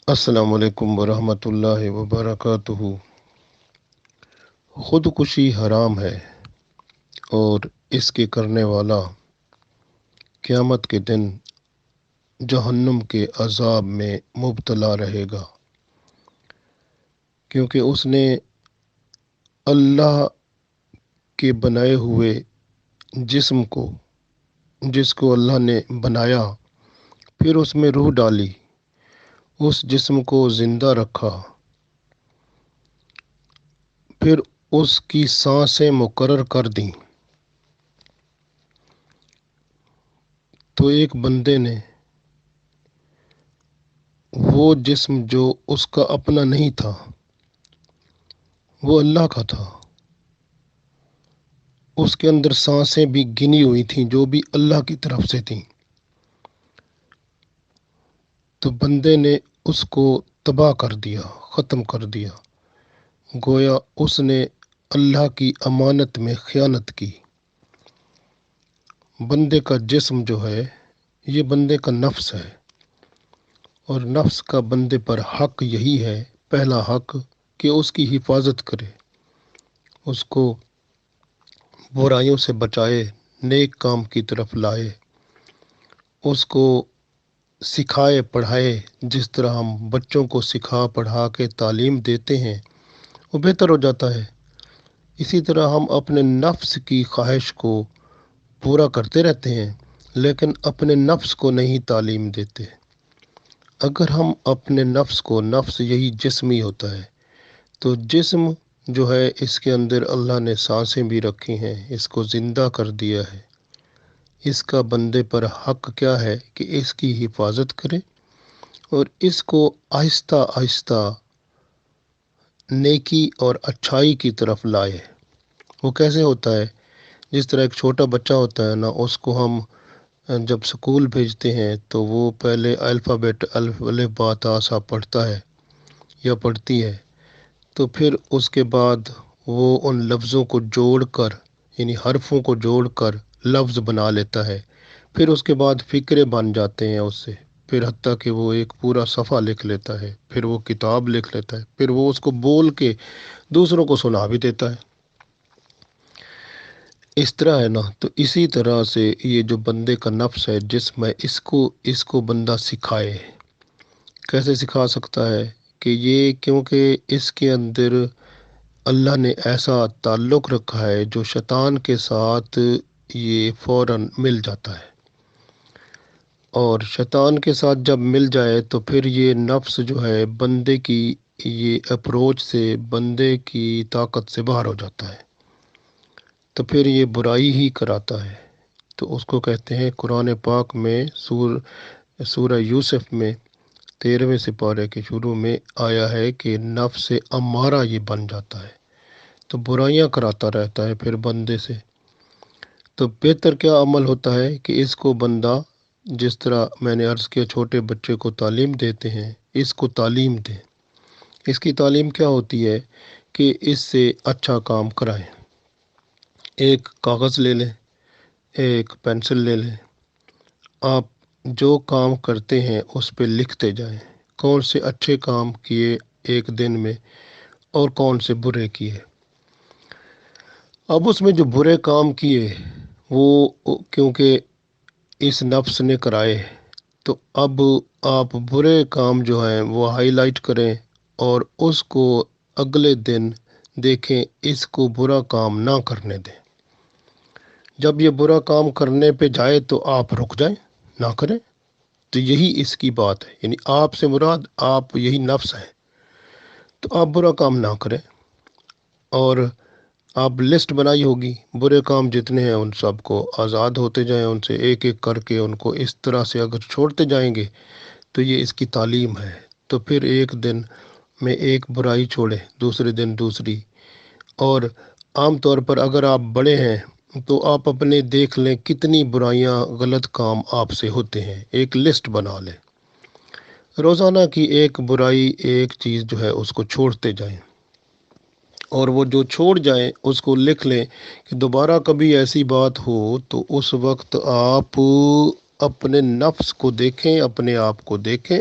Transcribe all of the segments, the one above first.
السلام علیکم ورحمۃ اللہ وبرکاتہ۔ خودکشی حرام ہے اور اس کے کرنے والا قیامت کے دن جہنم کے عذاب میں مبتلا رہے گا، کیونکہ اس نے اللہ کے بنائے ہوئے جسم کو، جس کو اللہ نے بنایا، پھر اس میں روح ڈالی، اس جسم کو زندہ رکھا، پھر اس کی سانسیں مقرر کر دیں، تو ایک بندے نے وہ جسم جو اس کا اپنا نہیں تھا، وہ اللہ کا تھا، اس کے اندر سانسیں بھی گنی ہوئی تھیں جو بھی اللہ کی طرف سے تھیں، تو بندے نے اس کو تباہ کر دیا، ختم کر دیا، گویا اس نے اللہ کی امانت میں خیانت کی۔ بندے کا جسم جو ہے یہ بندے کا نفس ہے، اور نفس کا بندے پر حق یہی ہے، پہلا حق کہ اس کی حفاظت کرے، اس کو برائیوں سے بچائے، نیک کام کی طرف لائے، اس کو سکھائے پڑھائے۔ جس طرح ہم بچوں کو سکھا پڑھا کے تعلیم دیتے ہیں وہ بہتر ہو جاتا ہے، اسی طرح ہم اپنے نفس کی خواہش کو پورا کرتے رہتے ہیں لیکن اپنے نفس کو نہیں تعلیم دیتے۔ اگر ہم اپنے نفس کو، نفس یہی جسم ہی ہوتا ہے، تو جسم جو ہے اس کے اندر اللہ نے سانسیں بھی رکھی ہیں، اس کو زندہ کر دیا ہے، اس کا بندے پر حق کیا ہے کہ اس کی حفاظت کرے اور اس کو آہستہ آہستہ نیکی اور اچھائی کی طرف لائے۔ وہ کیسے ہوتا ہے؟ جس طرح ایک چھوٹا بچہ ہوتا ہے نا، اس کو ہم جب سکول بھیجتے ہیں تو وہ پہلے الفابیٹ الف با تا سا پڑھتا ہے یا پڑھتی ہے، تو پھر اس کے بعد وہ ان لفظوں کو جوڑ کر، یعنی حرفوں کو جوڑ کر لفظ بنا لیتا ہے، پھر اس کے بعد فقرے بن جاتے ہیں اس سے، پھر حتیٰ کہ وہ ایک پورا صفحہ لکھ لیتا ہے، پھر وہ کتاب لکھ لیتا ہے، پھر وہ اس کو بول کے دوسروں کو سنا بھی دیتا ہے۔ اس طرح ہے نا، تو اسی طرح سے یہ جو بندے کا نفس ہے، جسم ہے، اس کو بندہ سکھائے۔ کیسے سکھا سکتا ہے؟ کہ یہ کیونکہ اس کے اندر اللہ نے ایسا تعلق رکھا ہے جو شیطان کے ساتھ یہ فوراً مل جاتا ہے، اور شیطان کے ساتھ جب مل جائے تو پھر یہ نفس جو ہے بندے کی یہ اپروچ سے، بندے کی طاقت سے باہر ہو جاتا ہے، تو پھر یہ برائی ہی کراتا ہے۔ تو اس کو کہتے ہیں قرآن پاک میں سورہ یوسف میں 13ویں سپارے کے شروع میں آیا ہے کہ نفس امارہ یہ بن جاتا ہے، تو برائیاں کراتا رہتا ہے پھر بندے سے۔ تو بہتر کیا عمل ہوتا ہے کہ اس کو بندہ، جس طرح میں نے عرض کیا چھوٹے بچے کو تعلیم دیتے ہیں، اس کو تعلیم دیں۔ اس کی تعلیم کیا ہوتی ہے؟ کہ اس سے اچھا کام کرائیں۔ ایک کاغذ لے لیں، ایک پینسل لے لیں، آپ جو کام کرتے ہیں اس پہ لکھتے جائیں، کون سے اچھے کام کیے ایک دن میں اور کون سے برے کیے۔ اب اس میں جو برے کام کیے وہ کیونکہ اس نفس نے کرائے، تو اب آپ برے کام جو ہیں وہ ہائی لائٹ کریں اور اس کو اگلے دن دیکھیں، اس کو برا کام نہ کرنے دیں۔ جب یہ برا کام کرنے پہ جائے تو آپ رک جائیں، نہ کریں۔ تو یہی اس کی بات ہے، یعنی آپ سے مراد آپ یہی نفس ہے، تو آپ برا کام نہ کریں، اور آپ لسٹ بنائی ہوگی برے کام جتنے ہیں ان سب کو آزاد ہوتے جائیں، ان سے ایک ایک کر کے ان کو اس طرح سے اگر چھوڑتے جائیں گے تو یہ اس کی تعلیم ہے۔ تو پھر ایک دن میں ایک برائی چھوڑیں، دوسرے دن دوسری، اور عام طور پر اگر آپ بڑے ہیں تو آپ اپنے دیکھ لیں کتنی برائیاں، غلط کام آپ سے ہوتے ہیں، ایک لسٹ بنا لیں، روزانہ کی ایک برائی، ایک چیز جو ہے اس کو چھوڑتے جائیں، اور وہ جو چھوڑ جائیں اس کو لکھ لیں کہ دوبارہ کبھی ایسی بات ہو تو اس وقت آپ اپنے نفس کو دیکھیں، اپنے آپ کو دیکھیں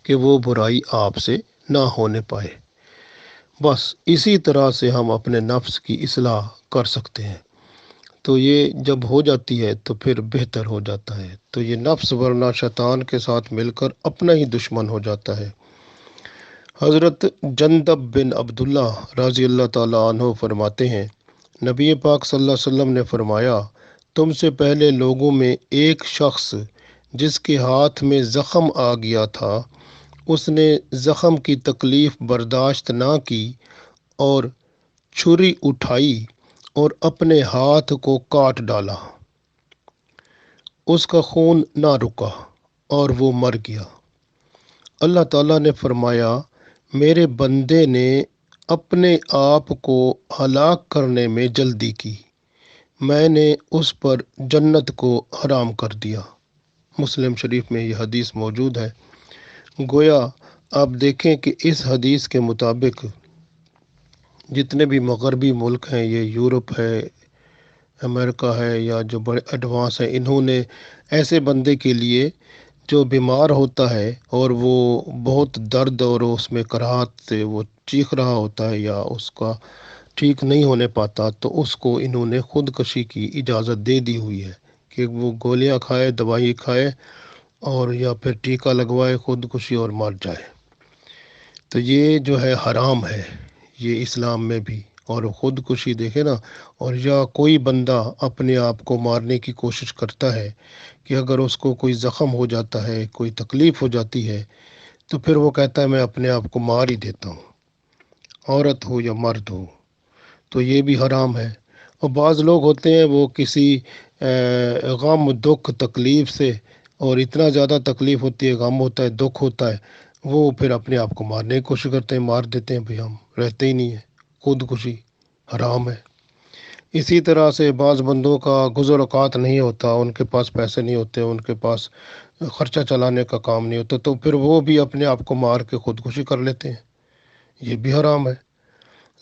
کہ وہ برائی آپ سے نہ ہونے پائے۔ بس اسی طرح سے ہم اپنے نفس کی اصلاح کر سکتے ہیں۔ تو یہ جب ہو جاتی ہے تو پھر بہتر ہو جاتا ہے۔ تو یہ نفس ورنہ شیطان کے ساتھ مل کر اپنا ہی دشمن ہو جاتا ہے۔ حضرت جندب بن عبداللہ رضی اللہ تعالیٰ عنہ فرماتے ہیں، نبی پاک صلی اللہ علیہ وسلم نے فرمایا، تم سے پہلے لوگوں میں ایک شخص جس کے ہاتھ میں زخم آ گیا تھا، اس نے زخم کی تکلیف برداشت نہ کی اور چھری اٹھائی اور اپنے ہاتھ کو کاٹ ڈالا۔ اس کا خون نہ رکا اور وہ مر گیا۔ اللہ تعالیٰ نے فرمایا، میرے بندے نے اپنے آپ کو ہلاک کرنے میں جلدی کی، میں نے اس پر جنت کو حرام کر دیا۔ مسلم شریف میں یہ حدیث موجود ہے۔ گویا آپ دیکھیں کہ اس حدیث کے مطابق جتنے بھی مغربی ملک ہیں، یہ یورپ ہے، امریکہ ہے، یا جو بڑے ایڈوانس ہیں، انہوں نے ایسے بندے کے لیے جو بیمار ہوتا ہے اور وہ بہت درد اور اس میں کراہت سے وہ چیخ رہا ہوتا ہے یا اس کا ٹھیک نہیں ہونے پاتا، تو اس کو انہوں نے خودکشی کی اجازت دے دی ہوئی ہے کہ وہ گولیاں کھائے، دوائی کھائے اور یا پھر ٹیکہ لگوائے خودکشی اور مر جائے۔ تو یہ جو ہے حرام ہے یہ اسلام میں بھی۔ اور خودکشی دیکھے نا، اور یا کوئی بندہ اپنے آپ کو مارنے کی کوشش کرتا ہے کہ اگر اس کو کوئی زخم ہو جاتا ہے، کوئی تکلیف ہو جاتی ہے، تو پھر وہ کہتا ہے میں اپنے آپ کو مار ہی دیتا ہوں، عورت ہو یا مرد ہو۔ تو یہ بھی حرام ہے۔ اور بعض لوگ ہوتے ہیں وہ کسی غم، دکھ، تکلیف سے، اور اتنا زیادہ تکلیف ہوتی ہے، غم ہوتا ہے، دکھ ہوتا ہے، وہ پھر اپنے آپ کو مارنے کی کوشش کرتے ہیں، مار دیتے ہیں، بھئی ہم رہتے ہی نہیں ہیں۔ خودکشی حرام ہے۔ اسی طرح سے بعض بندوں کا گزر اوقات نہیں ہوتا، ان کے پاس پیسے نہیں ہوتے، ان کے پاس خرچہ چلانے کا کام نہیں ہوتا، تو پھر وہ بھی اپنے آپ کو مار کے خودکشی کر لیتے ہیں، یہ بھی حرام ہے۔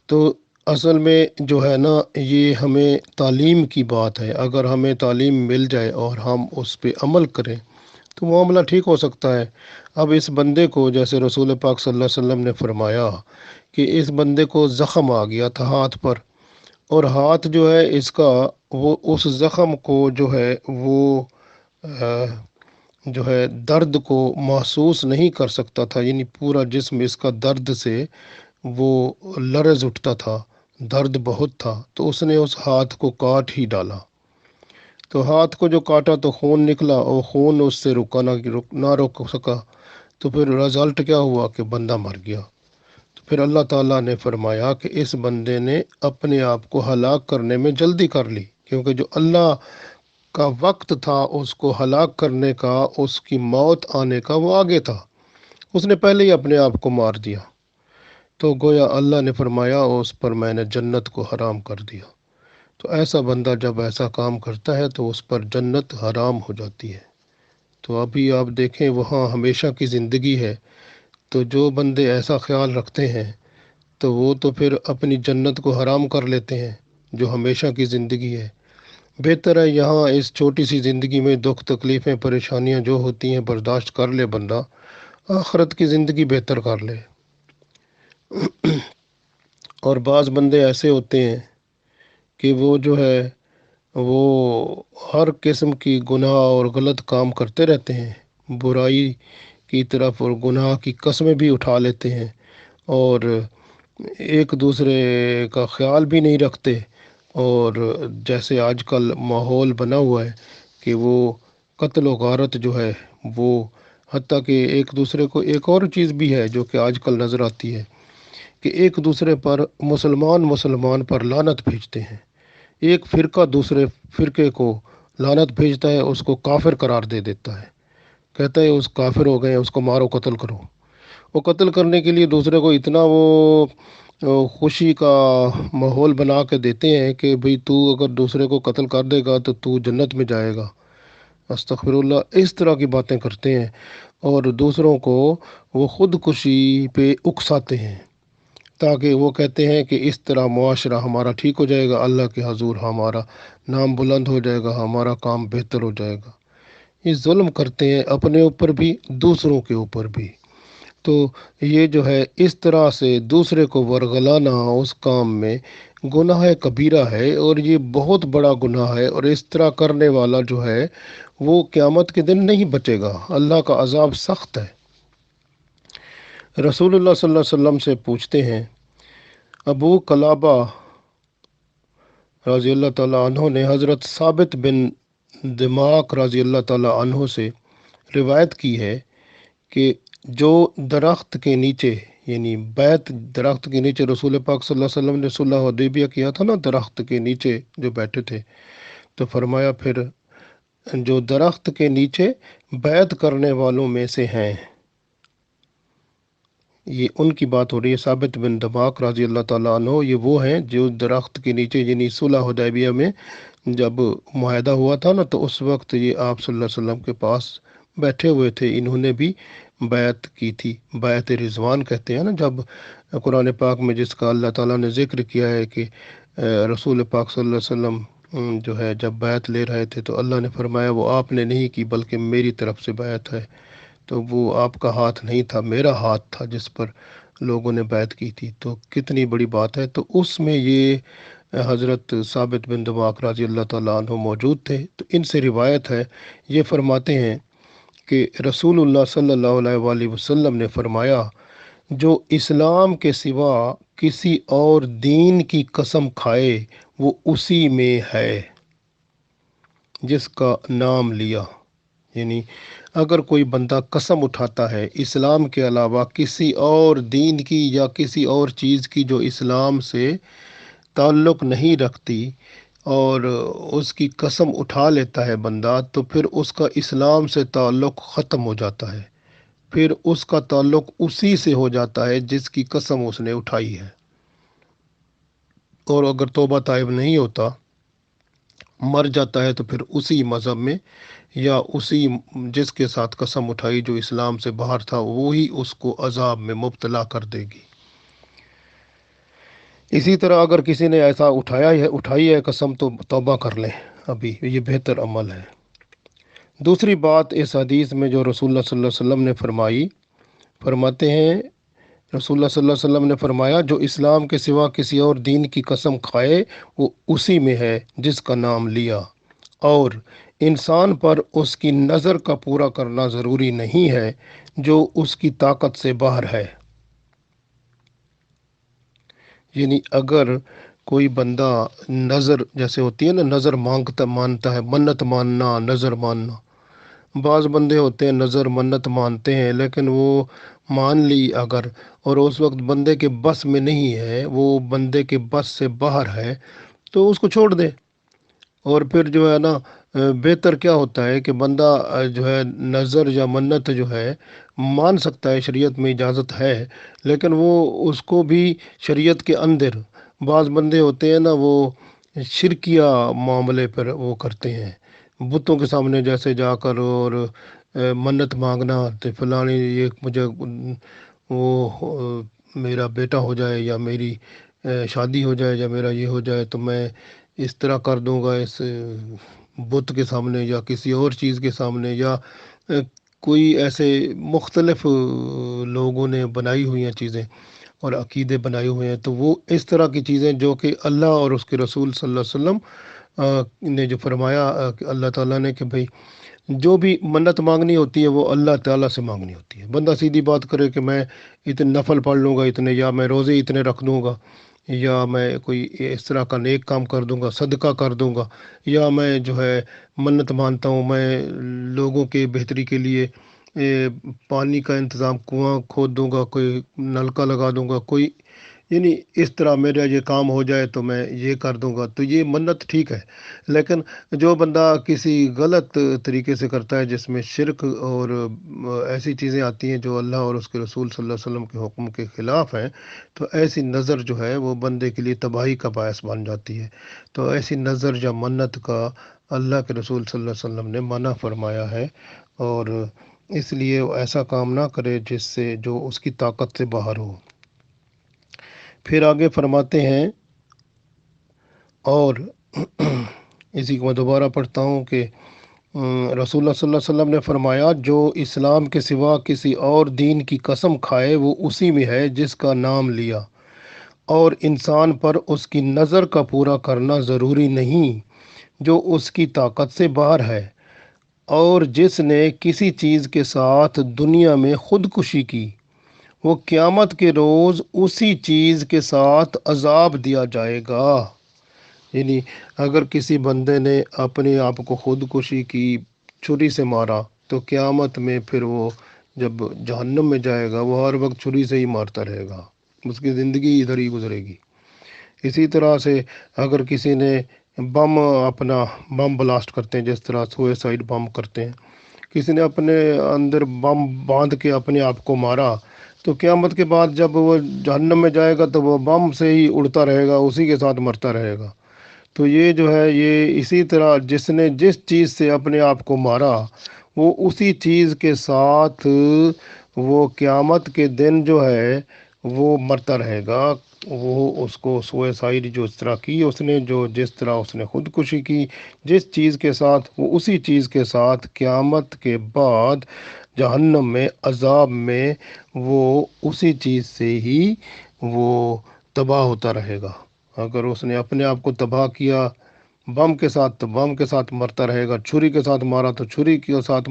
تو اصل میں جو ہے نا، یہ ہمیں تعلیم کی بات ہے۔ اگر ہمیں تعلیم مل جائے اور ہم اس پہ عمل کریں تو معاملہ ٹھیک ہو سکتا ہے۔ اب اس بندے کو، جیسے رسول پاک صلی اللہ علیہ وسلم نے فرمایا کہ اس بندے کو زخم آ گیا تھا ہاتھ پر، اور ہاتھ جو ہے اس کا، وہ اس زخم کو جو ہے وہ جو ہے درد کو محسوس نہیں کر سکتا تھا، یعنی پورا جسم اس کا درد سے وہ لرز اٹھتا تھا، درد بہت تھا، تو اس نے اس ہاتھ کو کاٹ ہی ڈالا۔ تو ہاتھ کو جو کاٹا تو خون نکلا، اور خون اس سے نہ روک سکا، تو پھر رزلٹ کیا ہوا کہ بندہ مر گیا۔ تو پھر اللہ تعالیٰ نے فرمایا کہ اس بندے نے اپنے آپ کو ہلاک کرنے میں جلدی کر لی، کیونکہ جو اللہ کا وقت تھا اس کو ہلاک کرنے کا، اس کی موت آنے کا، وہ آگے تھا، اس نے پہلے ہی اپنے آپ کو مار دیا۔ تو گویا اللہ نے فرمایا اس پر میں نے جنت کو حرام کر دیا۔ تو ایسا بندہ جب ایسا کام کرتا ہے تو اس پر جنت حرام ہو جاتی ہے۔ تو ابھی آپ دیکھیں وہاں ہمیشہ کی زندگی ہے، تو جو بندے ایسا خیال رکھتے ہیں تو وہ تو پھر اپنی جنت کو حرام کر لیتے ہیں جو ہمیشہ کی زندگی ہے۔ بہتر ہے یہاں اس چھوٹی سی زندگی میں دکھ، تکلیفیں، پریشانیاں جو ہوتی ہیں برداشت کر لے بندہ، آخرت کی زندگی بہتر کر لے۔ اور بعض بندے ایسے ہوتے ہیں کہ وہ جو ہے وہ ہر قسم کی گناہ اور غلط کام کرتے رہتے ہیں، برائی کی طرف، اور گناہ کی قسمیں بھی اٹھا لیتے ہیں، اور ایک دوسرے کا خیال بھی نہیں رکھتے۔ اور جیسے آج کل ماحول بنا ہوا ہے کہ وہ قتل و غارت جو ہے وہ، حتیٰ کہ ایک دوسرے کو، ایک اور چیز بھی ہے جو کہ آج کل نظر آتی ہے کہ ایک دوسرے پر مسلمان پر لعنت بھیجتے ہیں۔ ایک فرقہ دوسرے فرقے کو لعنت بھیجتا ہے، اس کو کافر قرار دے دیتا ہے، کہتا ہے اس کافر ہو گئے، اس کو مارو، قتل کرو۔ وہ قتل کرنے کے لیے دوسرے کو اتنا وہ خوشی کا ماحول بنا کے دیتے ہیں کہ بھئی تو اگر دوسرے کو قتل کر دے گا تو جنت میں جائے گا۔ استغفر اللہ، اس طرح کی باتیں کرتے ہیں، اور دوسروں کو وہ خودکشی پہ اکساتے ہیں، تاکہ وہ کہتے ہیں کہ اس طرح معاشرہ ہمارا ٹھیک ہو جائے گا، اللہ کے حضور ہمارا نام بلند ہو جائے گا، ہمارا کام بہتر ہو جائے گا۔ یہ ظلم کرتے ہیں اپنے اوپر بھی، دوسروں کے اوپر بھی۔ تو یہ جو ہے اس طرح سے دوسرے کو ورگلانا اس کام میں گناہ کبیرہ ہے، اور یہ بہت بڑا گناہ ہے، اور اس طرح کرنے والا جو ہے وہ قیامت کے دن نہیں بچے گا، اللہ کا عذاب سخت ہے۔ رسول اللہ صلی اللہ علیہ وسلم سے پوچھتے ہیں، ابو قلابہ رضی اللہ تعالیٰ عنہ نے حضرت ثابت بن دماغ رضی اللہ تعالیٰ عنہ سے روایت کی ہے کہ جو درخت کے نیچے، یعنی بیت درخت کے نیچے رسول پاک صلی اللہ علیہ وسلم نے صلح حدیبیہ کیا تھا نا، درخت کے نیچے جو بیٹھے تھے، تو فرمایا پھر جو درخت کے نیچے بیعت کرنے والوں میں سے ہیں، یہ ان کی بات ہو رہی ہے، ثابت بن دماغ رضی اللہ تعالیٰ عنہ، یہ وہ ہیں جو درخت کے نیچے، یعنی صلح حدیبیہ میں جب معاہدہ ہوا تھا نا، تو اس وقت یہ آپ صلی اللہ علیہ وسلم کے پاس بیٹھے ہوئے تھے، انہوں نے بھی بیعت کی تھی، بیعت رضوان کہتے ہیں نا، جب قرآن پاک میں جس کا اللہ تعالیٰ نے ذکر کیا ہے کہ رسول پاک صلی اللہ علیہ وسلم جو ہے جب بیعت لے رہے تھے تو اللہ نے فرمایا وہ آپ نے نہیں کی بلکہ میری طرف سے بیعت ہے، تو وہ آپ کا ہاتھ نہیں تھا، میرا ہاتھ تھا جس پر لوگوں نے بیعت کی تھی، تو کتنی بڑی بات ہے۔ تو اس میں یہ حضرت ثابت بن دماغ رضی اللہ تعالیٰ عنہ موجود تھے، تو ان سے روایت ہے، یہ فرماتے ہیں کہ رسول اللہ صلی اللہ علیہ وآلہ وسلم نے فرمایا، جو اسلام کے سوا کسی اور دین کی قسم کھائے وہ اسی میں ہے جس کا نام لیا، یعنی اگر کوئی بندہ قسم اٹھاتا ہے اسلام کے علاوہ کسی اور دین کی یا کسی اور چیز کی جو اسلام سے تعلق نہیں رکھتی، اور اس کی قسم اٹھا لیتا ہے بندہ، تو پھر اس کا اسلام سے تعلق ختم ہو جاتا ہے، پھر اس کا تعلق اسی سے ہو جاتا ہے جس کی قسم اس نے اٹھائی ہے، اور اگر توبہ طائب نہیں ہوتا، مر جاتا ہے، تو پھر اسی مذہب میں یا اسی جس کے ساتھ قسم اٹھائی جو اسلام سے باہر تھا، وہی اس کو عذاب میں مبتلا کر دے گی۔ اسی طرح اگر کسی نے ایسا اٹھائی ہے قسم، تو توبہ کر لیں، ابھی یہ بہتر عمل ہے۔ دوسری بات اس حدیث میں جو رسول اللہ صلی اللہ علیہ وسلم نے فرماتے ہیں، رسول اللہ صلی اللہ علیہ وسلم نے فرمایا، جو اسلام کے سوا کسی اور دین کی قسم کھائے وہ اسی میں ہے جس کا نام لیا، اور انسان پر اس کی نظر کا پورا کرنا ضروری نہیں ہے جو اس کی طاقت سے باہر ہے، یعنی اگر کوئی بندہ نظر جیسے ہوتی ہے نا، نظر مانتا ہے، منت ماننا، نظر ماننا، بعض بندے ہوتے ہیں نظر منت مانتے ہیں لیکن وہ مان لی اگر، اور اس وقت بندے کے بس میں نہیں ہے، وہ بندے کے بس سے باہر ہے، تو اس کو چھوڑ دے، اور پھر جو ہے نا بہتر کیا ہوتا ہے کہ بندہ جو ہے نظر یا منت جو ہے مان سکتا ہے، شریعت میں اجازت ہے، لیکن وہ اس کو بھی شریعت کے اندر، بعض بندے ہوتے ہیں نا وہ شرکیہ معاملے پر وہ کرتے ہیں، بتوں کے سامنے جیسے جا کر اور منت مانگنا، تو فلانی یہ مجھے وہ میرا بیٹا ہو جائے، یا میری شادی ہو جائے، یا میرا یہ ہو جائے، تو میں اس طرح کر دوں گا اس بت کے سامنے یا کسی اور چیز کے سامنے، یا کوئی ایسے مختلف لوگوں نے بنائی ہوئی ہیں چیزیں اور عقیدے بنائے ہوئے ہیں، تو وہ اس طرح کی چیزیں جو کہ اللہ اور اس کے رسول صلی اللہ علیہ وسلم نے جو فرمایا کہ اللہ تعالیٰ نے کہ بھئی جو بھی منت مانگنی ہوتی ہے وہ اللہ تعالیٰ سے مانگنی ہوتی ہے۔ بندہ سیدھی بات کرے کہ میں اتنے نفل پڑھ لوں گا اتنے، یا میں روزے اتنے رکھ دوں گا، یا میں کوئی اس طرح کا نیک کام کر دوں گا، صدقہ کر دوں گا، یا میں جو ہے منت مانتا ہوں میں لوگوں کے بہتری کے لیے پانی کا انتظام کنواں کھود دوں گا، کوئی نلکا لگا دوں گا، کوئی یعنی اس طرح میرا یہ کام ہو جائے تو میں یہ کر دوں گا، تو یہ منت ٹھیک ہے، لیکن جو بندہ کسی غلط طریقے سے کرتا ہے جس میں شرک اور ایسی چیزیں آتی ہیں جو اللہ اور اس کے رسول صلی اللہ علیہ وسلم کے حکم کے خلاف ہیں، تو ایسی نظر جو ہے وہ بندے کے لیے تباہی کا باعث بن جاتی ہے، تو ایسی نظر یا منت کا اللہ کے رسول صلی اللہ علیہ وسلم نے منع فرمایا ہے، اور اس لیے وہ ایسا کام نہ کرے جس سے جو اس کی طاقت سے باہر ہو۔ پھر آگے فرماتے ہیں، اور اسی کو میں دوبارہ پڑھتا ہوں کہ رسول اللہ صلی اللہ علیہ وسلم نے فرمایا جو اسلام کے سوا کسی اور دین کی قسم کھائے وہ اسی میں ہے جس کا نام لیا، اور انسان پر اس کی نظر کا پورا کرنا ضروری نہیں جو اس کی طاقت سے باہر ہے، اور جس نے کسی چیز کے ساتھ دنیا میں خودکشی کی وہ قیامت کے روز اسی چیز کے ساتھ عذاب دیا جائے گا۔ یعنی اگر کسی بندے نے اپنے آپ کو خودکشی کی، چھری سے مارا، تو قیامت میں پھر وہ جب جہنم میں جائے گا وہ ہر وقت چھری سے ہی مارتا رہے گا، اس کی زندگی ادھر ہی گزرے گی۔ اسی طرح سے اگر کسی نے اپنا بم بلاسٹ کرتے ہیں، جس طرح سوئسائڈ بم کرتے ہیں، کسی نے اپنے اندر بم باندھ کے اپنے آپ کو مارا، تو قیامت کے بعد جب وہ جہنم میں جائے گا تو وہ بم سے ہی اڑتا رہے گا، اسی کے ساتھ مرتا رہے گا۔ تو یہ جو ہے، یہ اسی طرح جس نے جس چیز سے اپنے آپ کو مارا وہ اسی چیز کے ساتھ وہ قیامت کے دن جو ہے وہ مرتا رہے گا۔ وہ اس کو سوئسائڈ جو اس طرح کی اس نے، جو جس طرح اس نے خودکشی کی جس چیز کے ساتھ، وہ اسی چیز کے ساتھ قیامت کے بعد جہنم میں عذاب میں وہ اسی چیز سے ہی وہ تباہ ہوتا رہے گا۔ اگر اس نے اپنے آپ کو تباہ کیا بم کے ساتھ تو بم کے ساتھ مرتا رہے گا، چھری کے ساتھ مارا تو چھری کے ساتھ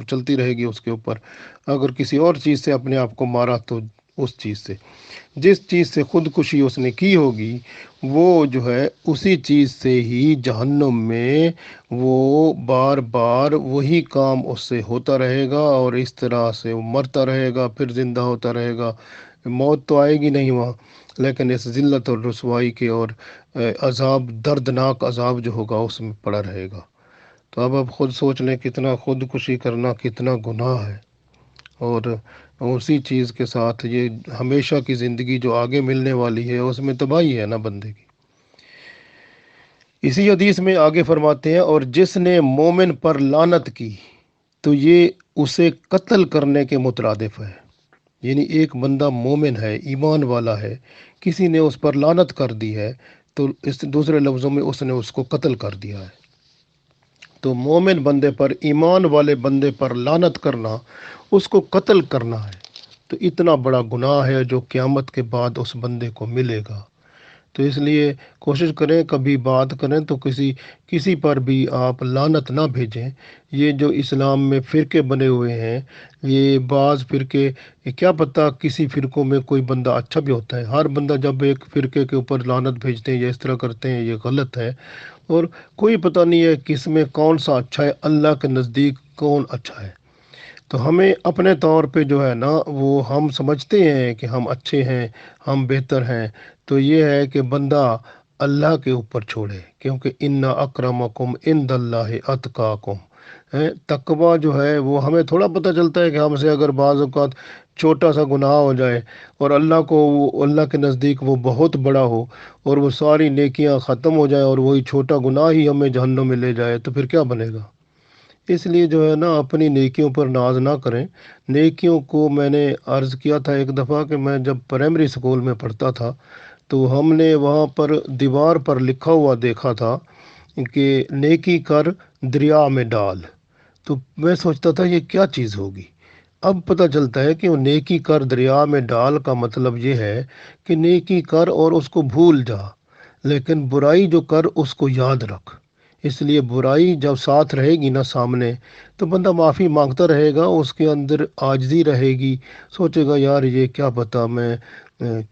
چلتی رہے گی اس کے اوپر۔ اگر کسی اور چیز سے اپنے آپ کو مارا تو اس چیز سے، جس چیز سے خودکشی اس نے کی ہوگی وہ جو ہے اسی چیز سے ہی جہنم میں وہ بار بار وہی کام اس سے ہوتا رہے گا، اور اس طرح سے وہ مرتا رہے گا، پھر زندہ ہوتا رہے گا۔ موت تو آئے گی نہیں وہاں، لیکن اس ذلت اور رسوائی کے اور عذاب، دردناک عذاب جو ہوگا اس میں پڑا رہے گا۔ تو اب آپ خود سوچ لیں کتنا خودکشی کرنا کتنا گناہ ہے، اور اسی چیز کے ساتھ یہ ہمیشہ کی زندگی جو آگے ملنے والی ہے اس میں تباہی ہے نا بندے کی۔ اسی حدیث میں آگے فرماتے ہیں، اور جس نے مومن پر لعنت کی تو یہ اسے قتل کرنے کے مترادف ہے۔ یعنی ایک بندہ مومن ہے، ایمان والا ہے، کسی نے اس پر لعنت کر دی ہے تو اس دوسرے لفظوں میں اس نے اس کو قتل کر دیا ہے۔ تو مومن بندے پر، ایمان والے بندے پر لعنت کرنا، اس کو قتل کرنا ہے، تو اتنا بڑا گناہ ہے جو قیامت کے بعد اس بندے کو ملے گا۔ تو اس لیے کوشش کریں کبھی بات کریں تو کسی پر بھی آپ لعنت نہ بھیجیں۔ یہ جو اسلام میں فرقے بنے ہوئے ہیں، یہ بعض فرقے، کیا پتہ کسی فرقوں میں کوئی بندہ اچھا بھی ہوتا ہے۔ ہر بندہ جب ایک فرقے کے اوپر لعنت بھیجتے ہیں یا اس طرح کرتے ہیں، یہ غلط ہے، اور کوئی پتہ نہیں ہے کس میں کون سا اچھا ہے، اللہ کے نزدیک کون اچھا ہے۔ تو ہمیں اپنے طور پہ جو ہے نا، وہ ہم سمجھتے ہیں کہ ہم اچھے ہیں، ہم بہتر ہیں، تو یہ ہے کہ بندہ اللہ کے اوپر چھوڑے، کیونکہ ان اکرمکم عند اللہ اتقاکم ہے۔ تقوی جو ہے وہ ہمیں تھوڑا پتہ چلتا ہے کہ ہم سے اگر بعض اوقات چھوٹا سا گناہ ہو جائے اور اللہ کے نزدیک وہ بہت بڑا ہو، اور وہ ساری نیکیاں ختم ہو جائیں اور وہی چھوٹا گناہ ہی ہمیں جہنم میں لے جائے، تو پھر کیا بنے گا؟ اس لیے جو ہے نا اپنی نیکیوں پر ناز نہ کریں۔ نیکیوں کو میں نے عرض کیا تھا ایک دفعہ کہ میں جب پرائمری اسکول میں پڑھتا تھا تو ہم نے وہاں پر دیوار پر لکھا ہوا دیکھا تھا کہ نیکی کر دریا میں ڈال۔ تو میں سوچتا تھا یہ کیا چیز ہوگی، اب پتہ چلتا ہے کہ وہ نیکی کر دریا میں ڈال کا مطلب یہ ہے کہ نیکی کر اور اس کو بھول جا، لیکن برائی جو کر اس کو یاد رکھ۔ اس لیے برائی جب ساتھ رہے گی نا سامنے، تو بندہ معافی مانگتا رہے گا، اس کے اندر عاجزی رہے گی، سوچے گا یار یہ کیا پتہ میں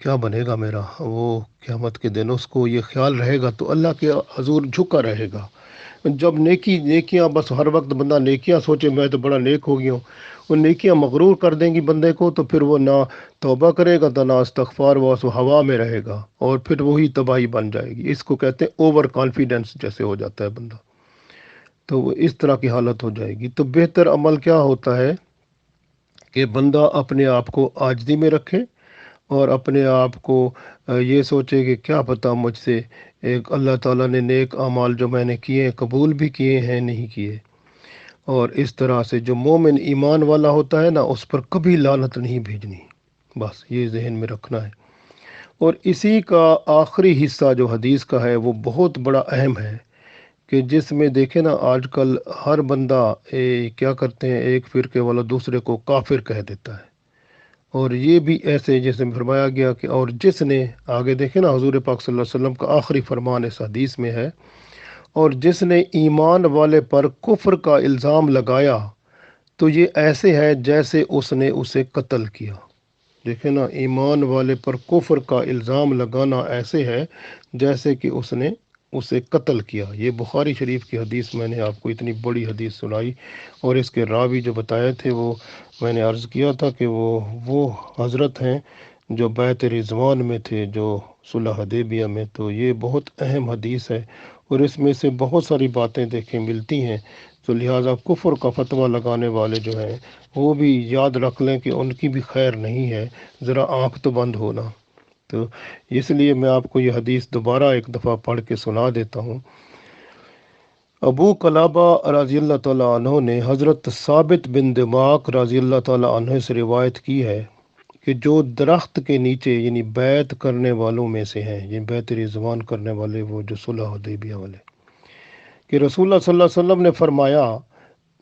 کیا بنے گا میرا وہ قیامت کے دن، اس کو یہ خیال رہے گا تو اللہ کے حضور جھکا رہے گا۔ جب نیکیاں بس ہر وقت بندہ نیکیاں سوچے میں تو بڑا نیک ہو گیا ہوں، وہ نیکیاں مغرور کر دیں گی بندے کو، تو پھر وہ نہ توبہ کرے گا تو نہ استغفار، وہ ہوا میں رہے گا، اور پھر وہی تباہی بن جائے گی۔ اس کو کہتے ہیں اوور کانفیڈنس، جیسے ہو جاتا ہے بندہ، تو وہ اس طرح کی حالت ہو جائے گی۔ تو بہتر عمل کیا ہوتا ہے کہ بندہ اپنے آپ کو عاجزی میں رکھے، اور اپنے آپ کو یہ سوچے کہ کیا پتہ مجھ سے ایک اللہ تعالیٰ نے نیک اعمال جو میں نے کیے ہیں قبول بھی کیے ہیں نہیں کیے، اور اس طرح سے جو مومن ایمان والا ہوتا ہے نا اس پر کبھی لعنت نہیں بھیجنی، بس یہ ذہن میں رکھنا ہے۔ اور اسی کا آخری حصہ جو حدیث کا ہے وہ بہت بڑا اہم ہے کہ جس میں دیکھیں نا آج کل ہر بندہ کیا کرتے ہیں، ایک فرقے والا دوسرے کو کافر کہہ دیتا ہے، اور یہ بھی ایسے جیسے فرمایا گیا کہ اور جس نے، آگے دیکھیں نا حضور پاک صلی اللہ علیہ وسلم کا آخری فرمان اس حدیث میں ہے، اور جس نے ایمان والے پر کفر کا الزام لگایا تو یہ ایسے ہے جیسے اس نے اسے قتل کیا۔ دیکھیں نا، ایمان والے پر کفر کا الزام لگانا ایسے ہے جیسے کہ اس نے اسے قتل کیا۔ یہ بخاری شریف کی حدیث، میں نے آپ کو اتنی بڑی حدیث سنائی، اور اس کے راوی جو بتائے تھے وہ میں نے عرض کیا تھا کہ وہ حضرت ہیں جو بیعت رضوان میں تھے، جو صلح حدیبیہ میں۔ تو یہ بہت اہم حدیث ہے، اور اس میں سے بہت ساری باتیں دیکھیں ملتی ہیں۔ تو لہٰذا کفر کا فتویٰ لگانے والے جو ہیں وہ بھی یاد رکھ لیں کہ ان کی بھی خیر نہیں ہے، ذرا آنکھ تو بند ہونا۔ تو اس لیے میں آپ کو یہ حدیث دوبارہ ایک دفعہ پڑھ کے سنا دیتا ہوں۔ ابو قلابہ رضی اللہ تعالیٰ عنہ نے حضرت ثابت بن دماغ رضی اللہ تعالیٰ عنہ سے روایت کی ہے کہ جو درخت کے نیچے، یعنی بیعت کرنے والوں میں سے ہیں، یہ بیعت رضوان کرنے والے، وہ جو صلح حدیبیہ والے، کہ رسول اللہ صلی اللہ علیہ وسلم نے فرمایا،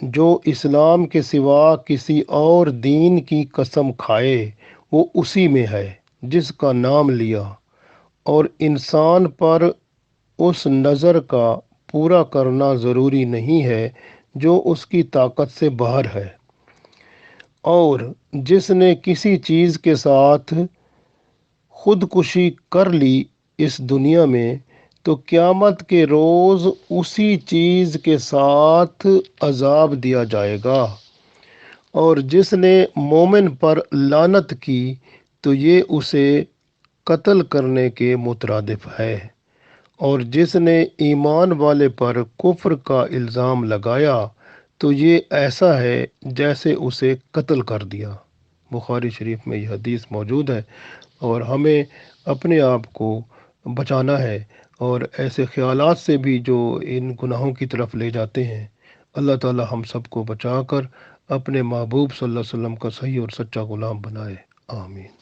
جو اسلام کے سوا کسی اور دین کی قسم کھائے وہ اسی میں ہے جس کا نام لیا، اور انسان پر اس نظر کا پورا کرنا ضروری نہیں ہے جو اس کی طاقت سے باہر ہے، اور جس نے کسی چیز کے ساتھ خودکشی کر لی اس دنیا میں تو قیامت کے روز اسی چیز کے ساتھ عذاب دیا جائے گا، اور جس نے مومن پر لعنت کی تو یہ اسے قتل کرنے کے مترادف ہے، اور جس نے ایمان والے پر کفر کا الزام لگایا تو یہ ایسا ہے جیسے اسے قتل کر دیا۔ بخاری شریف میں یہ حدیث موجود ہے، اور ہمیں اپنے آپ کو بچانا ہے، اور ایسے خیالات سے بھی جو ان گناہوں کی طرف لے جاتے ہیں۔ اللہ تعالی ہم سب کو بچا کر اپنے محبوب صلی اللہ علیہ وسلم کا صحیح اور سچا غلام بنائے، آمین۔